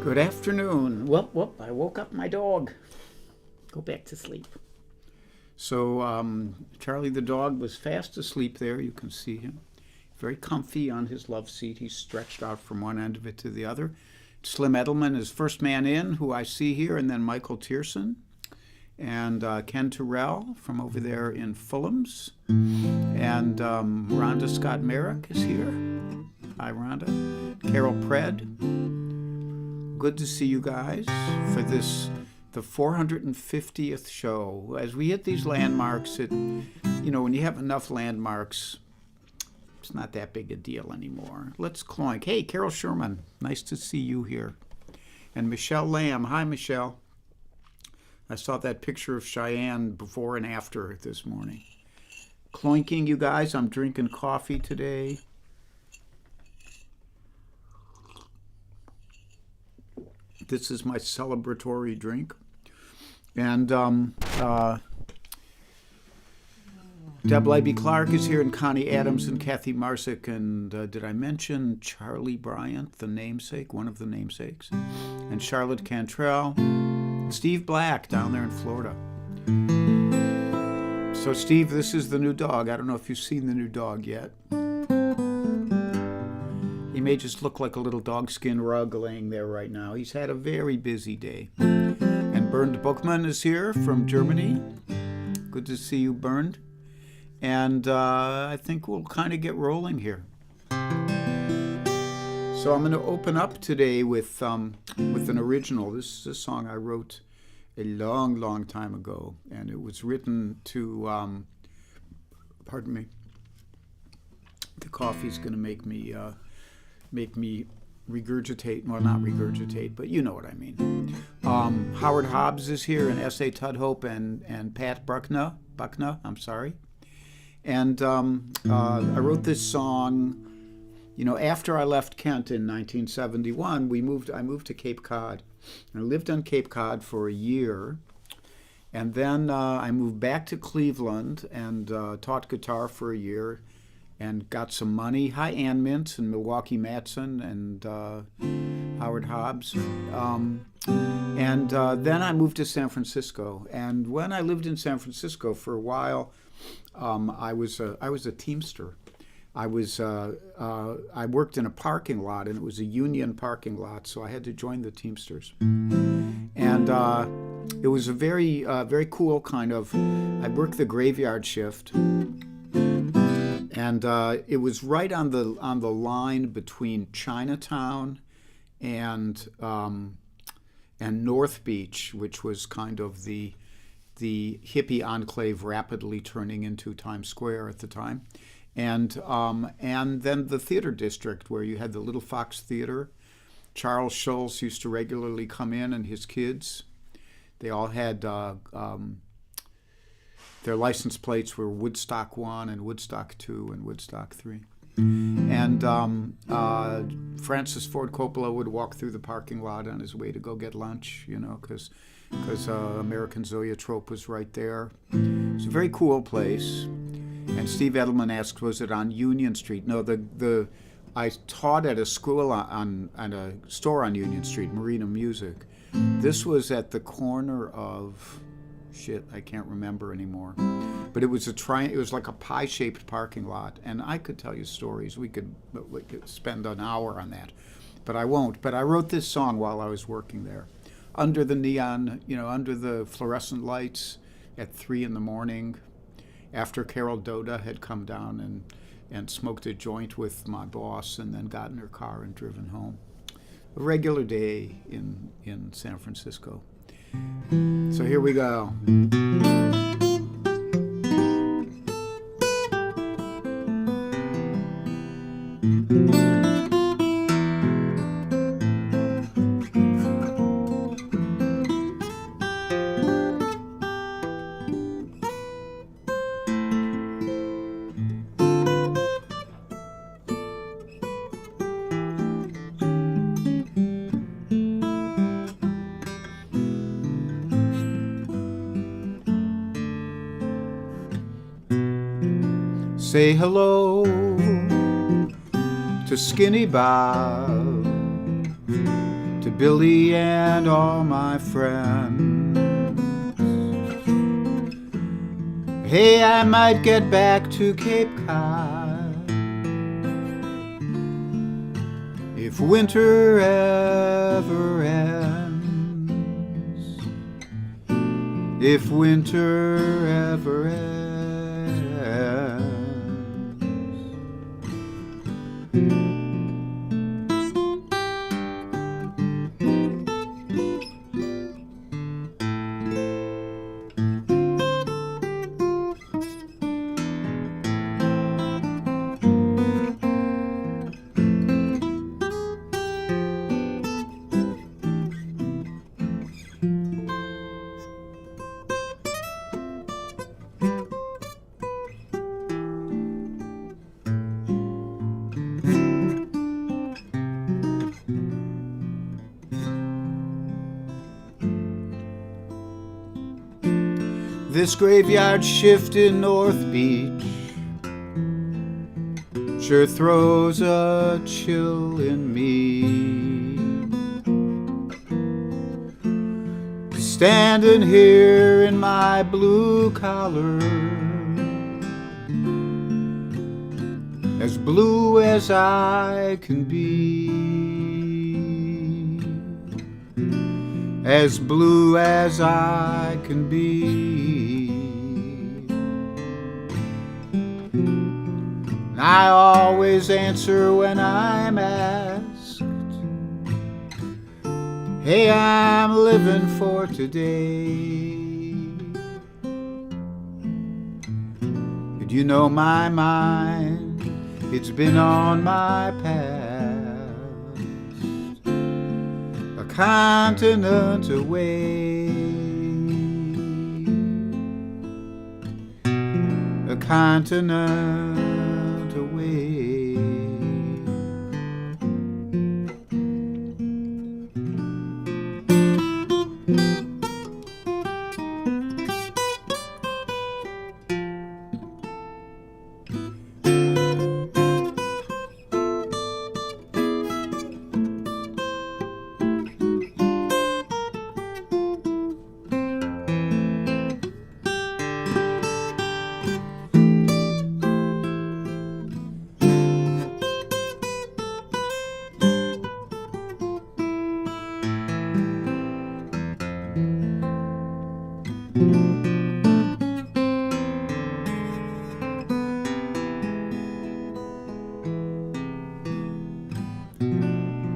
Good afternoon. Well, I woke up my dog. Go back to sleep. So Charlie the dog was fast asleep there. You can see him. Very comfy on his love seat. He's stretched out from one end of it to the other. Slim Edelman is first man in, who I see here, and then Michael Tierson. And Ken Terrell from over there in Fulham's. And Rhonda Scott Merrick is here. Hi, Rhonda. Carol Pred. Good to see you guys for the 450th show. As we hit these landmarks, when you have enough landmarks, it's not that big a deal anymore. Let's cloink. Hey, Carol Sherman, nice to see you here. And Michelle Lamb. Hi, Michelle. I saw that picture of Cheyenne before and after this morning. Cloinking, you guys. I'm drinking coffee today. This is my celebratory drink. And Deb Leiby Clark is here, and Connie Adams and Kathy Marsick. And did I mention Charlie Bryant, the namesake, one of the namesakes? And Charlotte Cantrell. Steve Black down there in Florida. So Steve, this is the new dog. I don't know if you've seen the new dog yet. He may just look like a little dogskin rug laying there right now. He's had a very busy day. And Bernd Buchmann is here from Germany. Good to see you, Bernd. And I think we'll kind of get rolling here. So I'm going to open up today with an original. This is a song I wrote a long, long time ago, and it was written to, pardon me, the coffee's going to make me regurgitate. Well, not regurgitate, but you know what I mean. Howard Hobbs is here, and S.A. Tudhope, and Pat Buckner, I'm sorry. And I wrote this song. After I left Kent in 1971, I moved to Cape Cod. I lived on Cape Cod for a year. And then I moved back to Cleveland and taught guitar for a year and got some money. Hi, Ann Mintz and Milwaukee Matson and Howard Hobbs. And then I moved to San Francisco. And when I lived in San Francisco for a while, I was a Teamster. I worked in a parking lot, and it was a union parking lot, so I had to join the Teamsters. And it was a very, very cool kind of. I worked the graveyard shift, and it was right on the line between Chinatown and North Beach, which was kind of the hippie enclave rapidly turning into Times Square at the time. And then the theater district, where you had the Little Fox Theater. Charles Schulz used to regularly come in, and his kids. They all had their license plates were Woodstock 1 and Woodstock 2 and Woodstock 3. And Francis Ford Coppola would walk through the parking lot on his way to go get lunch, because American Zoetrope was right there. It's a very cool place. And Steve Edelman asked, was it on Union Street? No, I taught at a school on a store on Union Street, Marina Music. This was at the corner of, I can't remember anymore. But it was it was like a pie-shaped parking lot, and I could tell you stories. We could spend an hour on that, but I won't. But I wrote this song while I was working there, under the neon, under the fluorescent lights at 3 a.m. After Carol Doda had come down and smoked a joint with my boss and then got in her car and driven home. A regular day in San Francisco. So here we go. Say hello to Skinny Bob, to Billy and all my friends. Hey, I might get back to Cape Cod if winter ever ends. If winter ever ends. This graveyard shift in North Beach sure throws a chill in me. Standing here in my blue collar, as blue as I can be, as blue as I can be. I always answer when I'm asked, hey, I'm living for today. But you know my mind, it's been on my past, a continent away, a continent away.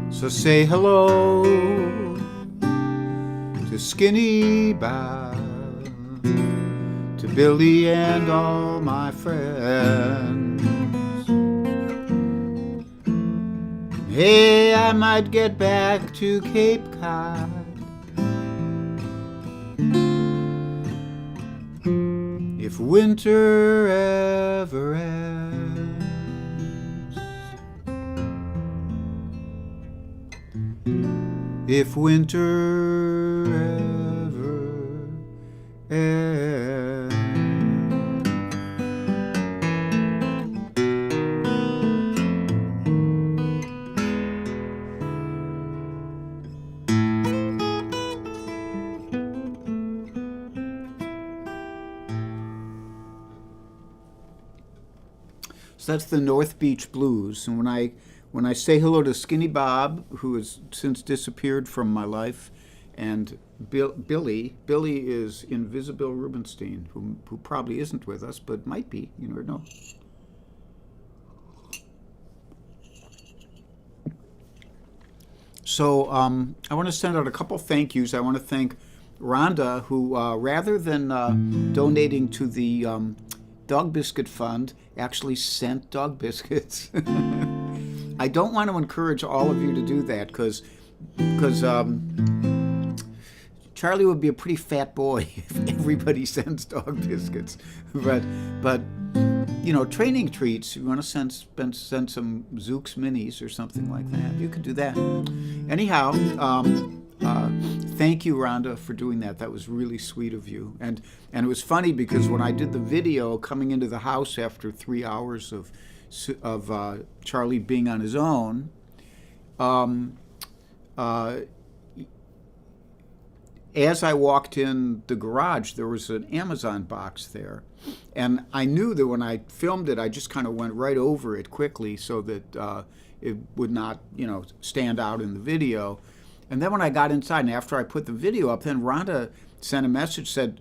So say hello to Skinny Bob, to Billy and all my friends. Hey, I might get back to Cape Cod if winter ever ends. If winter ever ends. So that's the North Beach Blues. And when I say hello to Skinny Bob, who has since disappeared from my life, and Billy is Invisible Rubenstein, who probably isn't with us, but might be. You never know. So I want to send out a couple thank yous. I want to thank Rhonda, who rather than donating to the Dog Biscuit Fund, actually sent dog biscuits. I don't want to encourage all of you to do that because Charlie would be a pretty fat boy if everybody sends dog biscuits. But you know, training treats. You want to send some Zooks minis or something like that. You could do that. Anyhow, thank you, Rhonda, for doing that. That was really sweet of you. And it was funny because when I did the video coming into the house after 3 hours of Charlie being on his own, as I walked in the garage, there was an Amazon box there. And I knew that when I filmed it, I just kind of went right over it quickly so that it would not, stand out in the video. And then when I got inside, and after I put the video up, then Rhonda sent a message, said,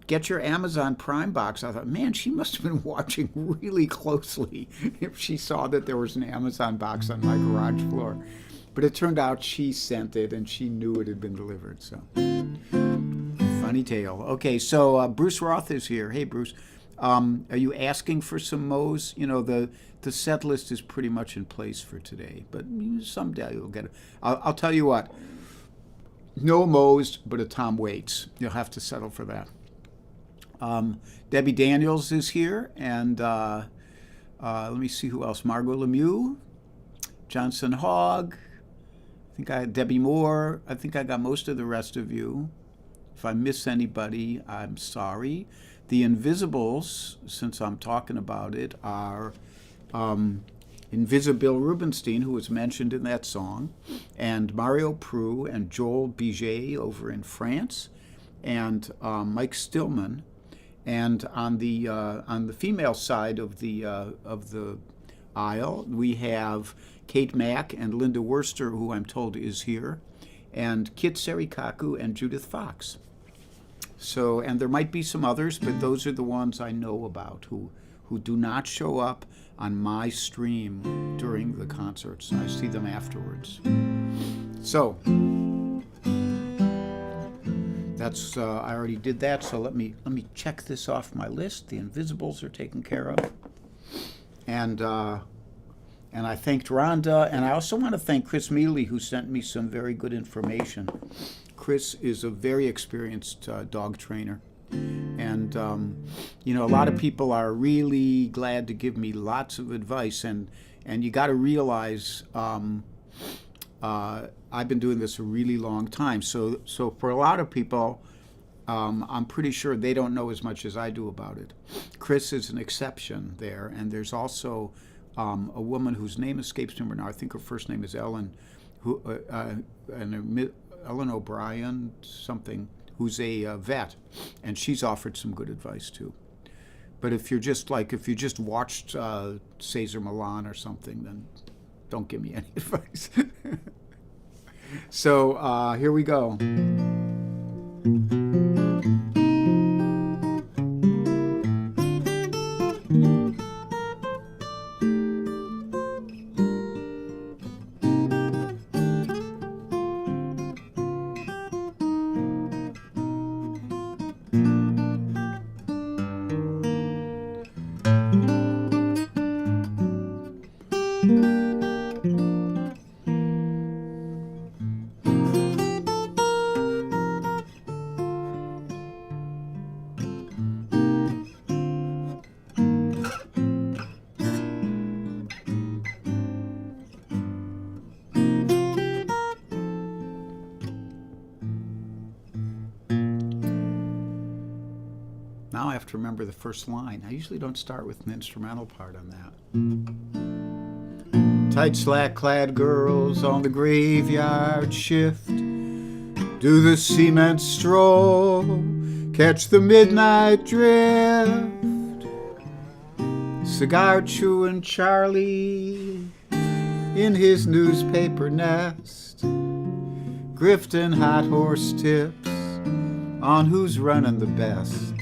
"Get your Amazon Prime box." I thought, man, she must have been watching really closely if she saw that there was an Amazon box on my garage floor. But it turned out she sent it, and she knew it had been delivered. So, funny tale. Okay, so Bruce Roth is here. Hey, Bruce. Are you asking for some Moes? The set list is pretty much in place for today, but someday you'll get it. I'll tell you what. No Moes, but a Tom Waits. You'll have to settle for that. Debbie Daniels is here, and let me see who else. Margot Lemieux, Johnson Hogg. Debbie Moore. I think I got most of the rest of you. If I miss anybody, I'm sorry. The Invisibles, since I'm talking about it, are Invisible Rubinstein, who was mentioned in that song, and Mario Prue and Joel Biget over in France, and Mike Stillman. And on the female side of the aisle, we have Kate Mack and Linda Worster, who I'm told is here, and Kit Serikaku and Judith Fox. So, and there might be some others, but those are the ones I know about who do not show up on my stream during the concerts. I see them afterwards. So, that's I already did that. So let me check this off my list. The Invisibles are taken care of, and I thanked Rhonda, and I also want to thank Chris Mealy, who sent me some very good information. Chris is a very experienced dog trainer, and a lot of people are really glad to give me lots of advice, and you got to realize I've been doing this a really long time, so for a lot of people, I'm pretty sure they don't know as much as I do about it. Chris is an exception there, and there's also a woman whose name escapes me now. I think her first name is Ellen, Ellen O'Brien something, who's a vet, and she's offered some good advice too. But if you just watched Cesar Millan or something, then don't give me any advice. So here we go. Now I have to remember the first line. I usually don't start with an instrumental part on that. Tight slack-clad girls on the graveyard shift do the cement stroll, catch the midnight drift. Cigar-chewing Charlie in his newspaper nest, grifting hot horse tips on who's running the best.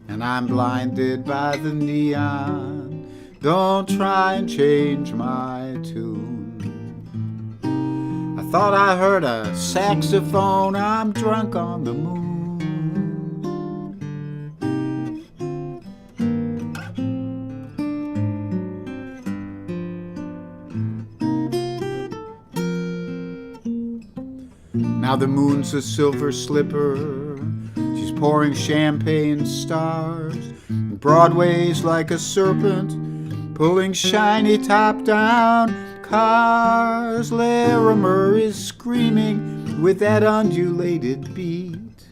And I'm blinded by the neon, don't try and change my tune. I thought I heard a saxophone, I'm drunk on the moon. Now the moon's a silver slipper, she's pouring champagne stars. Broadway's like a serpent, pulling shiny top-down cars. Larimer is screaming with that undulated beat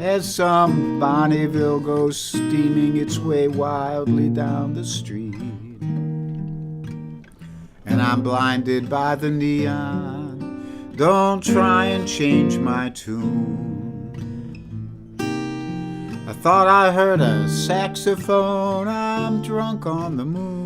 as some Bonneville goes steaming its way wildly down the street. And I'm blinded by the neon, Don't try and change my tune. I thought I heard a saxophone. I'm drunk on the moon.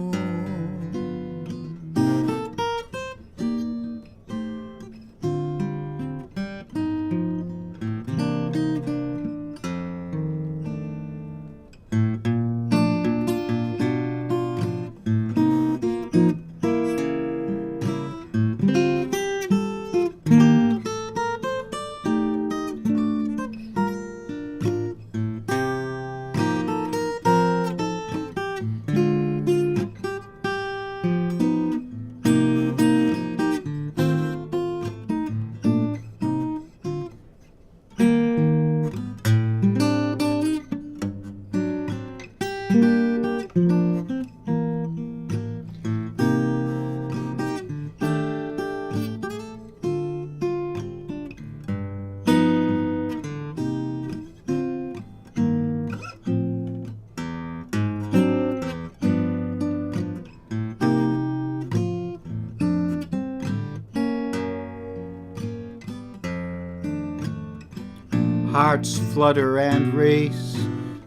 Hearts flutter and race,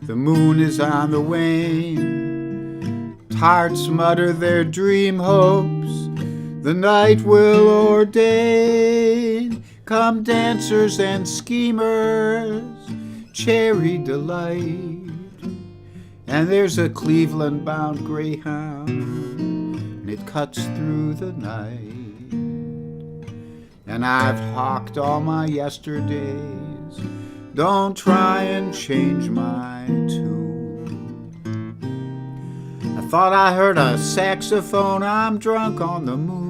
the moon is on the wane. Hearts mutter their dream hopes, the night will ordain. Come dancers and schemers, cherry delight. And there's a Cleveland-bound greyhound, and it cuts through the night. And I've hawked all my yesterdays. Don't try and change my tune. I thought I heard a saxophone. I'm drunk on the moon.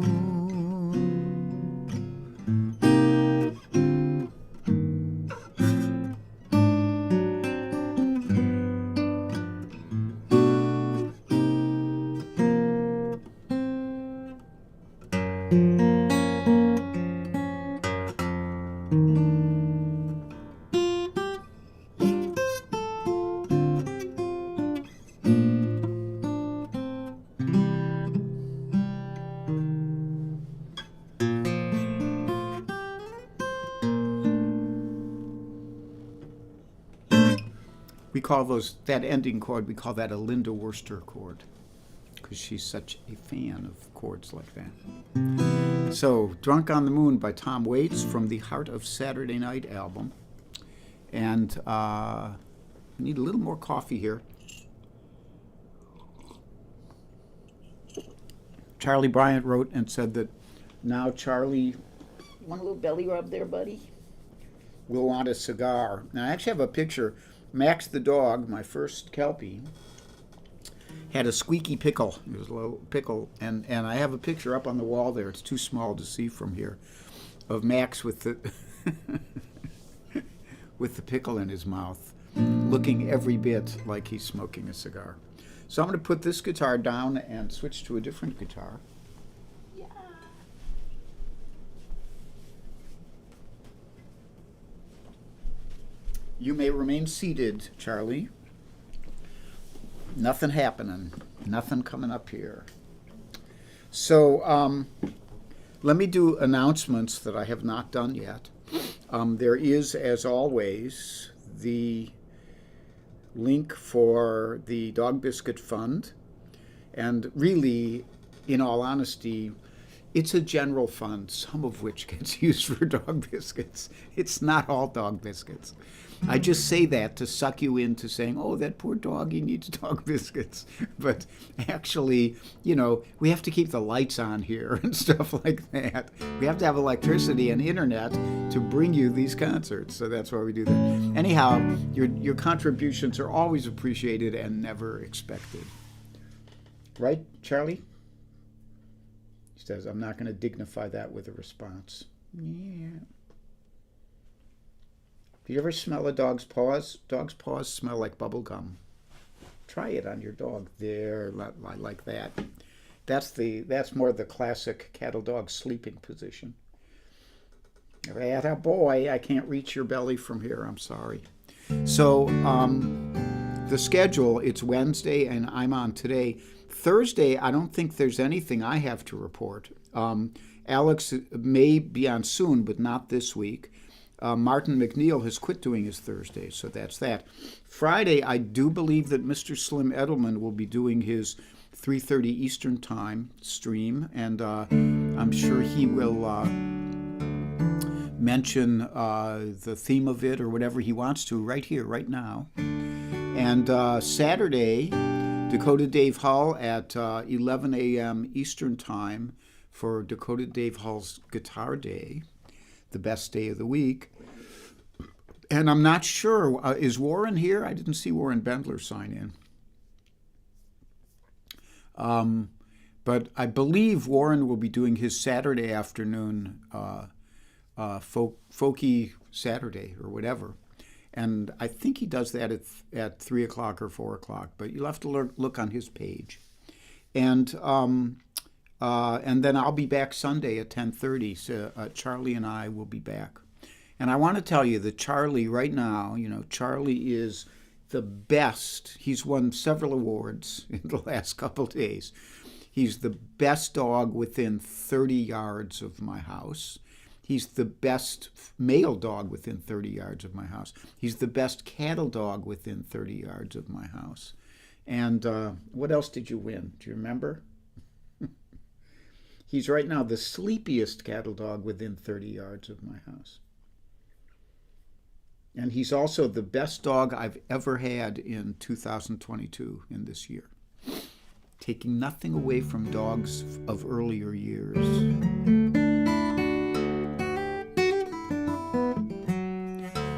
We call that ending chord, we call that a Linda Worcester chord, because she's such a fan of chords like that. So, Drunk on the Moon by Tom Waits from the Heart of Saturday Night album. And I need a little more coffee here. Charlie Bryant wrote and said that now Charlie, one little belly rub there, buddy, will want a cigar. Now, I actually have a picture. Max the dog, my first Kelpie, had a squeaky pickle. It was a little pickle. And I have a picture up on the wall there. It's too small to see from here, of Max with the with the pickle in his mouth, looking every bit like he's smoking a cigar. So I'm going to put this guitar down and switch to a different guitar. Yeah. You may remain seated, Charlie. Nothing happening. Nothing coming up here. So let me do announcements that I have not done yet. There is, as always, the link for the Dog Biscuit Fund. And really, in all honesty, it's a general fund, some of which gets used for dog biscuits. It's not all dog biscuits. I just say that to suck you into saying, oh, that poor dog, he needs dog biscuits. But actually, you know, we have to keep the lights on here and stuff like that. We have to have electricity and internet to bring you these concerts. So that's why we do that. Anyhow, your contributions are always appreciated and never expected. Right, Charlie? He says, I'm not going to dignify that with a response. Yeah. Do you ever smell a dog's paws? Dog's paws smell like bubble gum. Try it on your dog. There, like that. That's more the classic cattle dog sleeping position. Atta boy, I can't reach your belly from here. I'm sorry. So the schedule, it's Wednesday, and I'm on today. Thursday, I don't think there's anything I have to report. Alex may be on soon, but not this week. Martin McNeil has quit doing his Thursdays, so that's that. Friday, I do believe that Mr. Slim Edelman will be doing his 3:30 Eastern Time stream, and I'm sure he will mention the theme of it or whatever he wants to right here, right now. And Saturday, Dakota Dave Hull at 11 a.m. Eastern Time for Dakota Dave Hull's Guitar Day, the best day of the week. And I'm not sure, is Warren here? I didn't see Warren Bendler sign in. But I believe Warren will be doing his Saturday afternoon, folky Saturday or whatever. And I think he does that at 3 o'clock or 4 o'clock, but you'll have to look on his page. And then I'll be back Sunday at 10:30. So Charlie and I will be back. And I want to tell you that Charlie right now, Charlie is the best. He's won several awards in the last couple days. He's the best dog within 30 yards of my house. He's the best male dog within 30 yards of my house. He's the best cattle dog within 30 yards of my house. And what else did you win? Do you remember? He's right now the sleepiest cattle dog within 30 yards of my house. And he's also the best dog I've ever had in 2022, in this year. Taking nothing away from dogs of earlier years.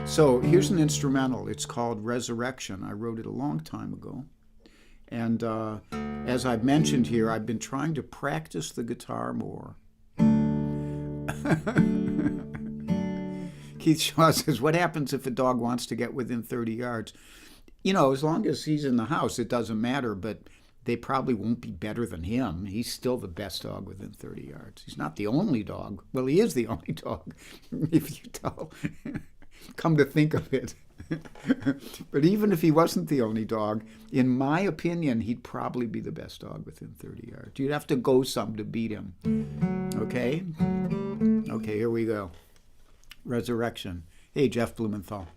So here's an instrumental. It's called Resurrection. I wrote it a long time ago. And as I've mentioned here, I've been trying to practice the guitar more. Keith Shaw says, what happens if a dog wants to get within 30 yards? As long as he's in the house, it doesn't matter, but they probably won't be better than him. He's still the best dog within 30 yards. He's not the only dog. Well, he is the only dog, if you tell. Come to think of it. But even if he wasn't the only dog, in my opinion, he'd probably be the best dog within 30 yards. You'd have to go some to beat him. Okay? Okay, here we go. Resurrection. Hey, Jeff Blumenthal.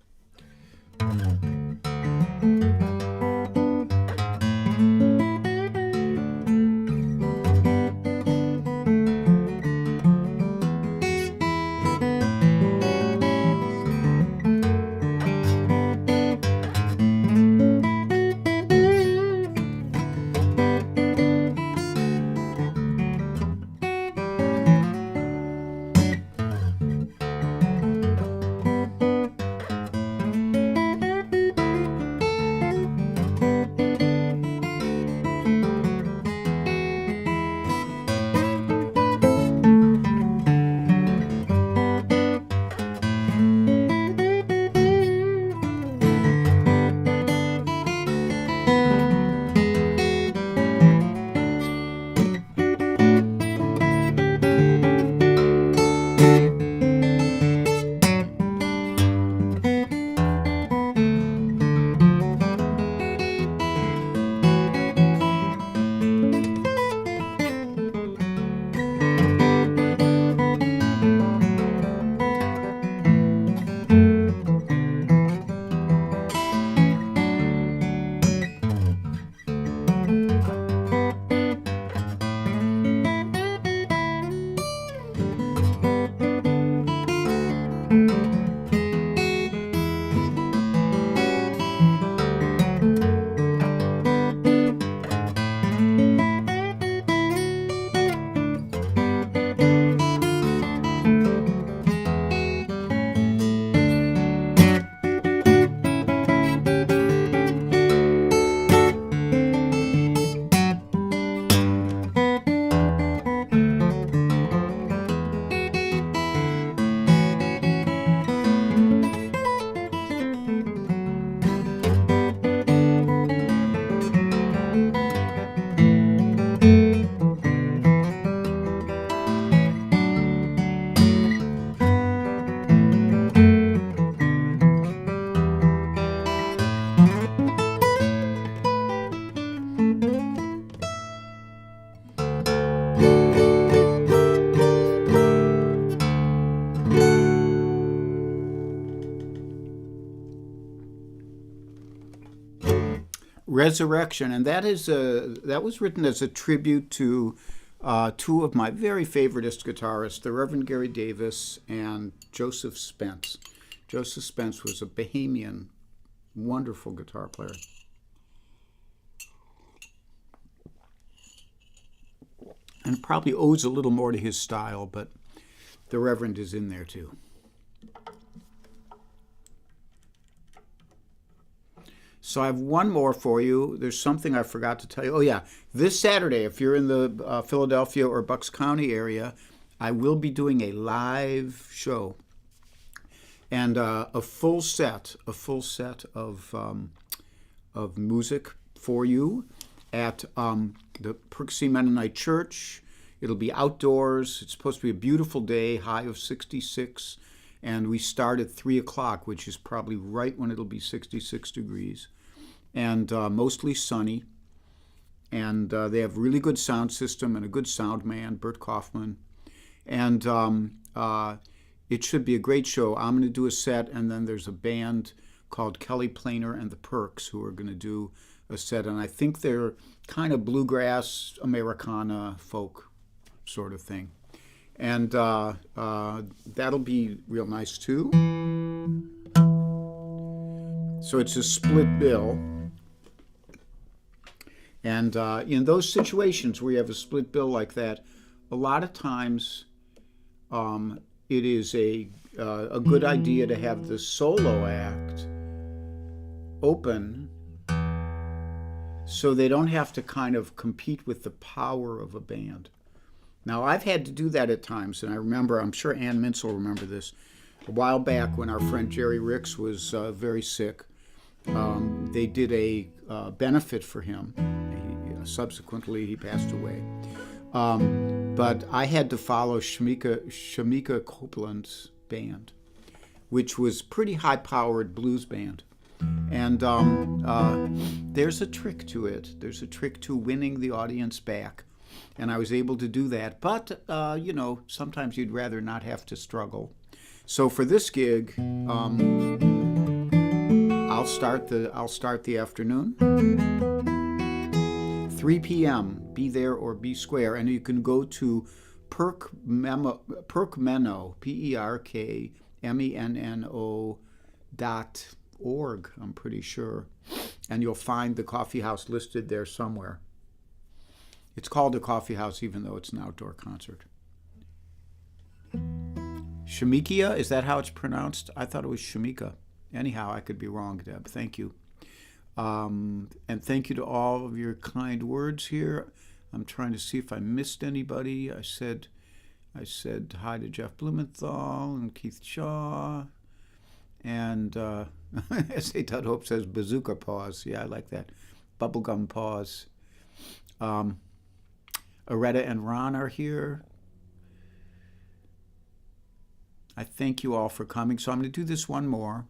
Resurrection, and that was written as a tribute to two of my very favoriteest guitarists, the Reverend Gary Davis and Joseph Spence. Joseph Spence was a Bahamian, wonderful guitar player. And probably owes a little more to his style, but the Reverend is in there too. So I have one more for you. There's something I forgot to tell you. Oh yeah, this Saturday, if you're in the Philadelphia or Bucks County area, I will be doing a live show and a full set of music for you at the Perksy Mennonite Church. It'll be outdoors. It's supposed to be a beautiful day, high of 66, and we start at 3 o'clock, which is probably right when it'll be 66 degrees, and mostly sunny. And they have really good sound system and a good sound man, Bert Kaufman. And it should be a great show. I'm going to do a set, and then there's a band called Kelly Planer and the Perks who are going to do a set, and I think they're kind of bluegrass, Americana, folk sort of thing. And that'll be real nice too. So it's a split bill. And in those situations where you have a split bill like that, a lot of times it is a good idea to have the solo act open so they don't have to kind of compete with the power of a band. Now, I've had to do that at times, and I remember, I'm sure Ann Mintz will remember this, a while back when our friend Jerry Ricks was very sick. They did a benefit for him. Subsequently, he passed away. But I had to follow Shamika Copeland's band, which was pretty high-powered blues band. And there's a trick to it. There's a trick to winning the audience back. And I was able to do that. But, sometimes you'd rather not have to struggle. So for this gig, I'll start the afternoon. 3 p.m., be there or be square. And you can go to Perkmenno, PERKMENNO.org, I'm pretty sure. And you'll find the coffee house listed there somewhere. It's called a coffee house even though it's an outdoor concert. Shemikia, is that how it's pronounced? I thought it was Shamika. Anyhow, I could be wrong, Deb. Thank you. And thank you to all of your kind words here. I'm trying to see if I missed anybody. I said hi to Jeff Blumenthal and Keith Shaw. And S.A. Todd Hope says bazooka pause. Yeah, I like that. Bubblegum pause. Aretta and Ron are here. I thank you all for coming. So I'm going to do this one more.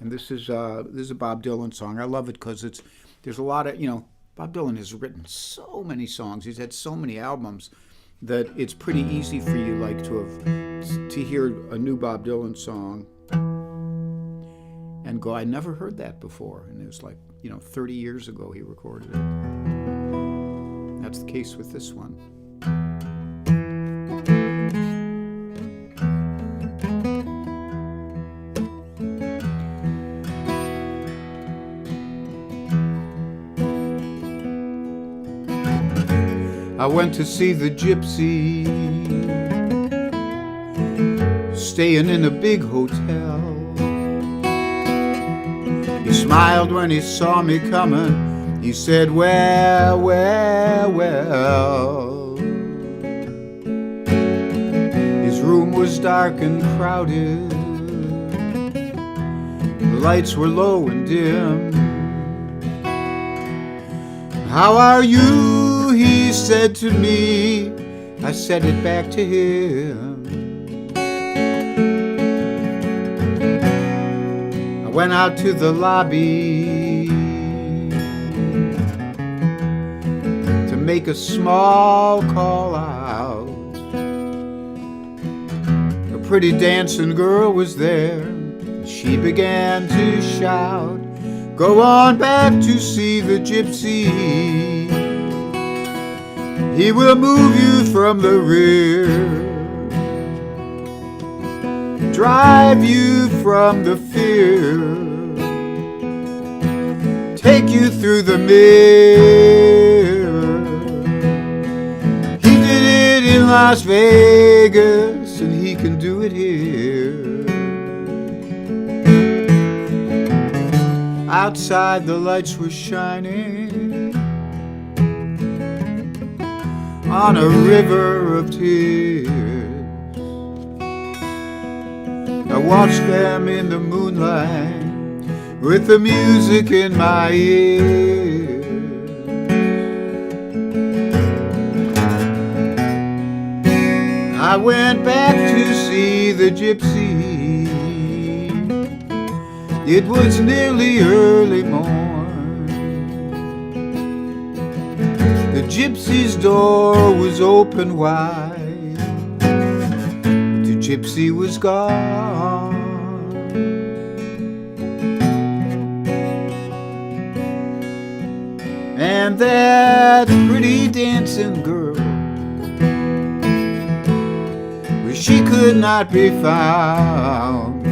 And this is a Bob Dylan song. I love it because there's a lot of, Bob Dylan has written so many songs. He's had so many albums that it's pretty easy for you to hear a new Bob Dylan song and go, I never heard that before. And it was 30 years ago he recorded it. That's the case with this one. I went to see the gypsy, staying in a big hotel. He smiled when he saw me coming. He said, well, well, well. His room was dark and crowded. The lights were low and dim. How are you? He said to me. I said it back to him. I went out to the lobby to make a small call out. A pretty dancing girl was there. She began to shout, Go on back to see the gypsy. He will move you from the rear, drive you from the fear, take you through the mirror. He did it in Las Vegas, and he can do it here. Outside the lights were shining on a river of tears. I watched them in the moonlight with the music in my ears. I went back to see the gypsy. It was nearly early morn. The gypsy's door was open wide. The gypsy was gone. And that pretty dancing girl, well, she could not be found.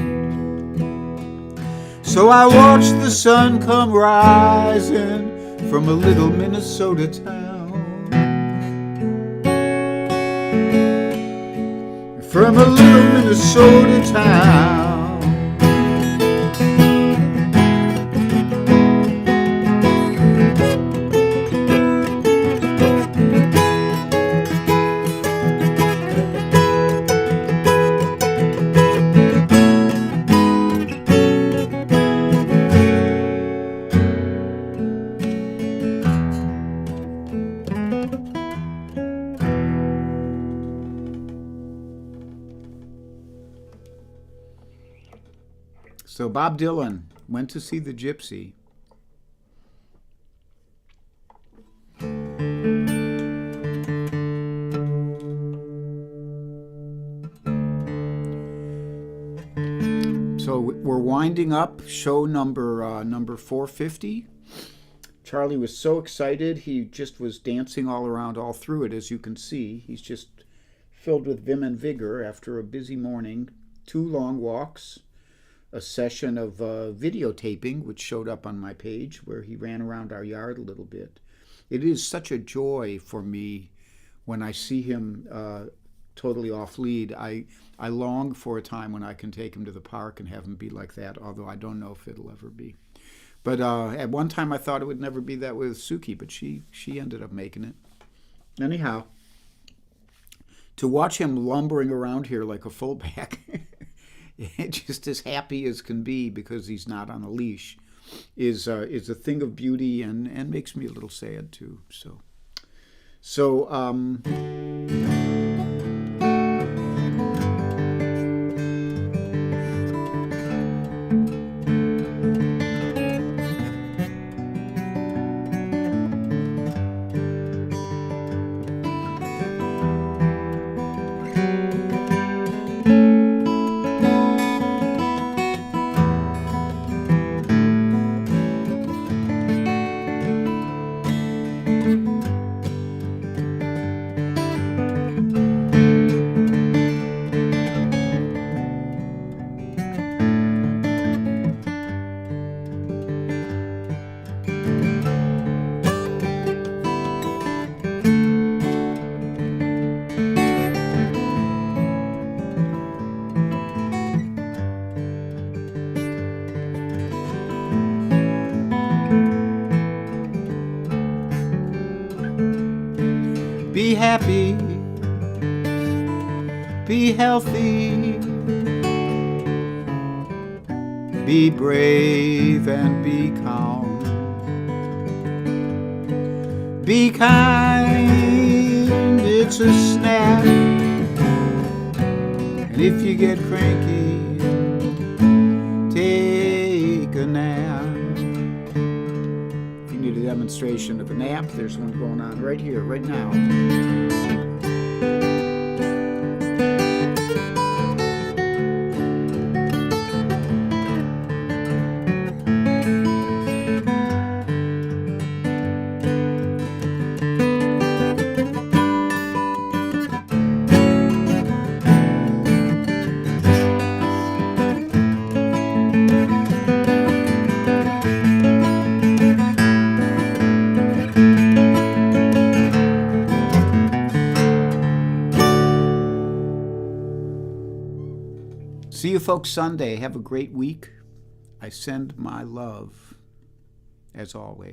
So I watched the sun come rising from a little Minnesota town. From a little Minnesota town. So Bob Dylan went to see the gypsy. So we're winding up show number 450. Charlie was so excited, he just was dancing all around, all through it, as you can see. He's just filled with vim and vigor after a busy morning, 2 long walks, a session of videotaping, which showed up on my page, where he ran around our yard a little bit. It is such a joy for me when I see him totally off lead. I long for a time when I can take him to the park and have him be like that, although I don't know if it'll ever be. But at one time I thought it would never be that way with Suki, but she ended up making it. Anyhow, to watch him lumbering around here like a fullback, just as happy as can be because he's not on a leash, is a thing of beauty and makes me a little sad too. So be happy, be healthy, be brave and be calm, be kind, it's a snap, and if you get cranky, take a nap. If you need a demonstration of a nap, there's one going on right here, right now. See you folks Sunday. Have a great week. I send my love, as always.